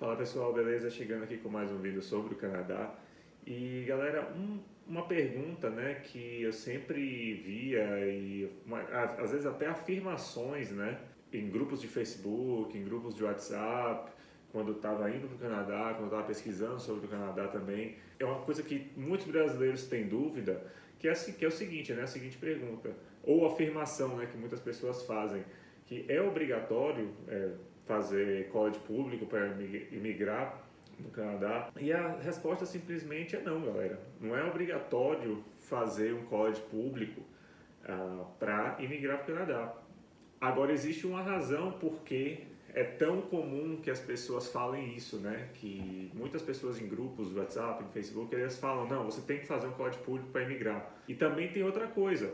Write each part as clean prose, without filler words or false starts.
Fala pessoal, beleza? Chegando aqui com mais um vídeo sobre o Canadá. E galera, uma pergunta, né, que eu sempre via às vezes até afirmações, né, em grupos de Facebook, em grupos de WhatsApp, quando eu estava indo para o Canadá, quando eu estava pesquisando sobre o Canadá também. É uma coisa que muitos brasileiros têm dúvida, que é o seguinte, né, a seguinte pergunta, ou afirmação, né, que muitas pessoas fazem, que é obrigatório fazer college público para imigrar no Canadá? E a resposta simplesmente é não, galera. Não é obrigatório fazer um college público para imigrar para o Canadá. Agora, existe uma razão porque é tão comum que as pessoas falem isso, né? Que muitas pessoas em grupos do WhatsApp, no Facebook, eles falam, não, você tem que fazer um college público para imigrar. E também tem outra coisa,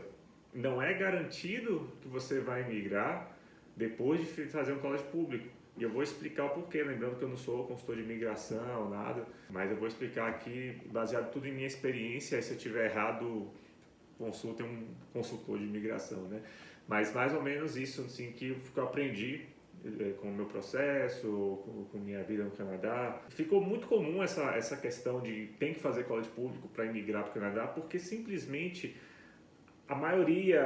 não é garantido que você vai imigrar depois de fazer um college público. E eu vou explicar o porquê, lembrando que eu não sou consultor de imigração, nada, mas eu vou explicar aqui, baseado tudo em minha experiência, e se eu estiver errado, consultem um consultor de imigração, né? Mas mais ou menos isso, assim, que eu aprendi com o meu processo, com minha vida no Canadá. Ficou muito comum essa questão de tem que fazer college público para imigrar para o Canadá, porque simplesmente a maioria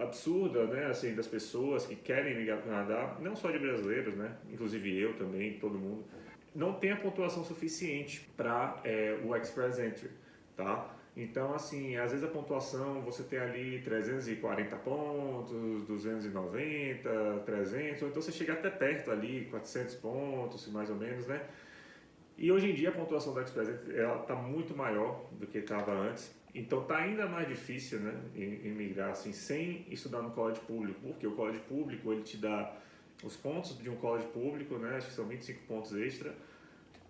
absurda, né, assim, das pessoas que querem migrar para o Canadá, não só de brasileiros, né, inclusive eu também, todo mundo, não tem a pontuação suficiente para o Express Entry, tá? Então, assim, às vezes a pontuação você tem ali 340 pontos, 290, 300, ou então você chega até perto ali, 400 pontos, mais ou menos, né? E hoje em dia a pontuação do Express ela está muito maior do que estava antes. Então está ainda mais difícil, né, emigrar assim, sem estudar no college público, porque o college público ele te dá os pontos de um college público, né, acho que são 25 pontos extra,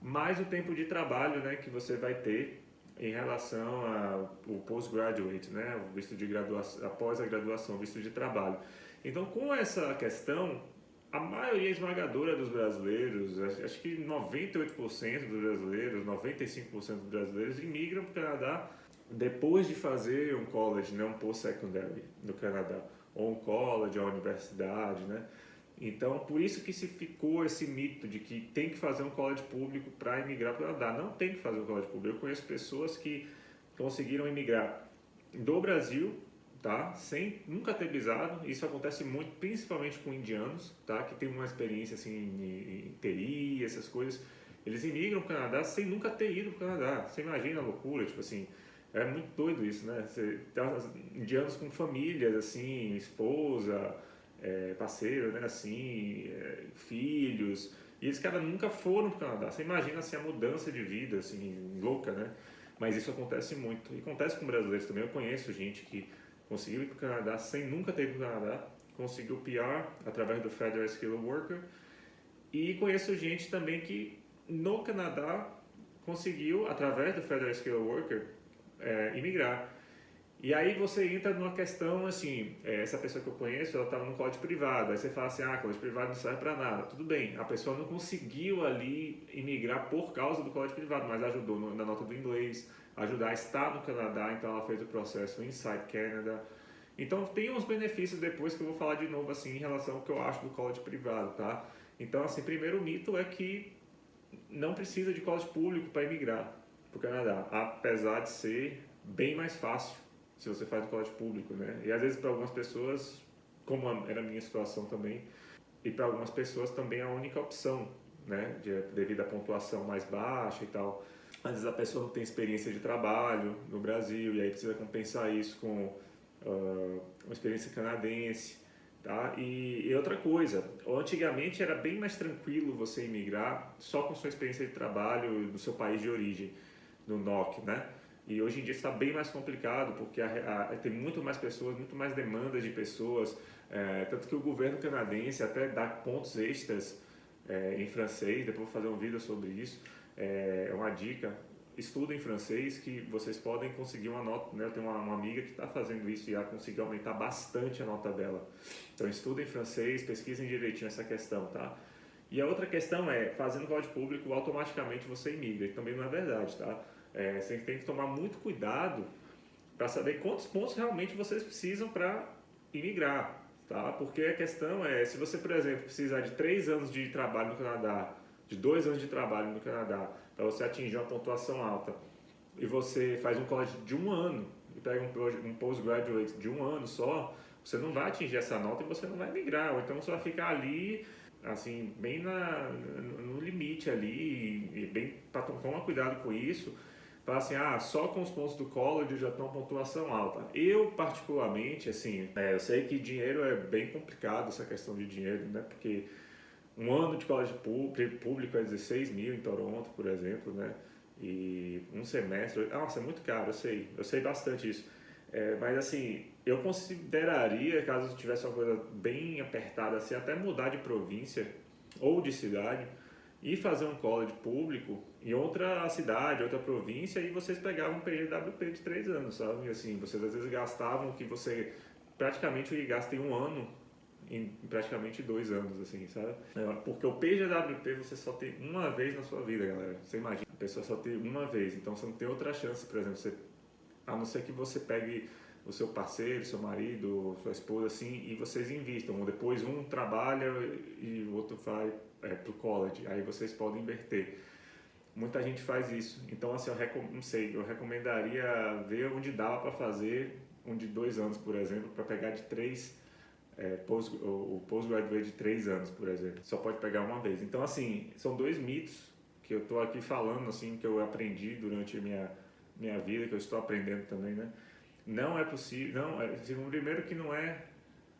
mais o tempo de trabalho, né, que você vai ter em relação ao postgraduate, né, o visto de graduação, após a graduação, visto de trabalho. Então, com essa questão, a maioria esmagadora dos brasileiros, acho que 98% dos brasileiros, 95% dos brasileiros imigram para o Canadá depois de fazer um college, né, um post-secondary no Canadá, ou um college, ou uma universidade, né? Então, por isso que se ficou esse mito de que tem que fazer um college público para imigrar para o Canadá. Não tem que fazer um college público. Eu conheço pessoas que conseguiram imigrar do Brasil, tá? Sem nunca ter visado. Isso acontece muito, principalmente com indianos, tá? Que tem uma experiência assim em TI, essas coisas. Eles imigram para o Canadá sem nunca ter ido para o Canadá. Você imagina a loucura, tipo assim, é muito doido isso, né? Você tá, indianos com famílias, assim, esposa, parceiro, né? Assim, filhos. E esses caras nunca foram para o Canadá. Você imagina assim, a mudança de vida, assim, louca, né? Mas isso acontece muito. E acontece com brasileiros também. Eu conheço gente que conseguiu ir para o Canadá sem nunca ter ido para o Canadá, conseguiu PR através do Federal Skilled Worker. E conheço gente também que no Canadá conseguiu, através do Federal Skilled Worker, imigrar. E aí você entra numa questão assim, essa pessoa que eu conheço, ela estava num college privado, aí você fala assim, college privado não serve para nada. Tudo bem, a pessoa não conseguiu ali imigrar por causa do college privado, mas ajudou na nota do inglês, ajudar a estar no Canadá, então ela fez o processo Inside Canada. Então tem uns benefícios depois que eu vou falar de novo assim em relação ao que eu acho do college privado, tá? Então assim, primeiro mito é que não precisa de college público para imigrar para o Canadá, apesar de ser bem mais fácil se você faz o college público, né? E às vezes para algumas pessoas, como era a minha situação também, e para algumas pessoas também é a única opção, né? Devido à pontuação mais baixa e tal. Às vezes a pessoa não tem experiência de trabalho no Brasil e aí precisa compensar isso com uma experiência canadense, tá? E outra coisa, antigamente era bem mais tranquilo você imigrar só com sua experiência de trabalho do seu país de origem, no NOC, né? E hoje em dia está bem mais complicado porque tem muito mais pessoas, muito mais demandas de pessoas, tanto que o governo canadense até dá pontos extras em francês, depois vou fazer um vídeo sobre isso, é uma dica, estudem francês que vocês podem conseguir uma nota, né? Eu tenho uma amiga que está fazendo isso e ela conseguiu aumentar bastante a nota dela. Então estudem francês, pesquisem direitinho essa questão, tá? E a outra questão é, fazendo college público, automaticamente você imigra, e também não é verdade, tá? Você tem que tomar muito cuidado para saber quantos pontos realmente vocês precisam para imigrar, tá? Porque a questão é, se você, por exemplo, precisar de 3 anos de trabalho no Canadá de 2 anos de trabalho no Canadá, para você atingir uma pontuação alta, e você faz um college de 1 ano, e pega um postgraduate de 1 ano só, você não vai atingir essa nota e você não vai migrar, ou então você vai ficar ali, assim, bem no limite ali, e bem, toma cuidado com isso. Fala assim, só com os pontos do college eu já tenho uma pontuação alta. Eu, particularmente, assim, eu sei que dinheiro é bem complicado, essa questão de dinheiro, né? Porque um ano de colégio público é 16 mil em Toronto, por exemplo, né? E um semestre, nossa, é muito caro, eu sei bastante isso. Mas assim, eu consideraria, caso tivesse uma coisa bem apertada, assim, até mudar de província ou de cidade e fazer um college público em outra cidade, outra província, e vocês pegavam um PGWP de 3 anos, sabe? Assim, vocês às vezes gastavam o que você praticamente gasta em 1 ano em praticamente 2 anos, assim, sabe? Porque o PGWP você só tem uma vez na sua vida, galera. Você imagina, a pessoa só tem uma vez, então você não tem outra chance, por exemplo, a não ser que você pegue o seu parceiro, seu marido, sua esposa, assim, e vocês invistam. Depois um trabalha e o outro vai pro college, aí vocês podem inverter. Muita gente faz isso. Então, assim, não sei, eu recomendaria ver onde dava para fazer um de 2 anos, por exemplo, para pegar de 3, o postgraduate de 3 anos, por exemplo. Só pode pegar uma vez. Então, assim, são 2 mitos que eu estou aqui falando, assim, que eu aprendi durante a minha vida, que eu estou aprendendo também, né? Não é possível, primeiro que não é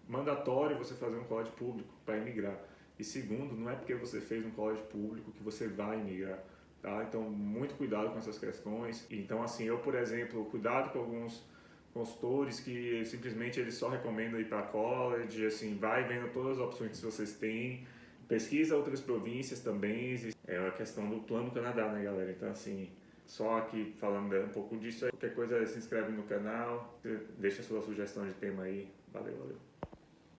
mandatório você fazer um college público para imigrar. E segundo, não é porque você fez um college público que você vai imigrar. Tá? Então, muito cuidado com essas questões. Então, assim, eu, por exemplo, cuidado com alguns consultores que simplesmente eles só recomendam ir para college, assim, vai vendo todas as opções que vocês têm, pesquisa outras províncias também. É a questão do Plano Canadá, né, galera? Então, assim, só aqui falando um pouco disso, qualquer coisa se inscreve no canal, deixa sua sugestão de tema aí. Valeu, valeu.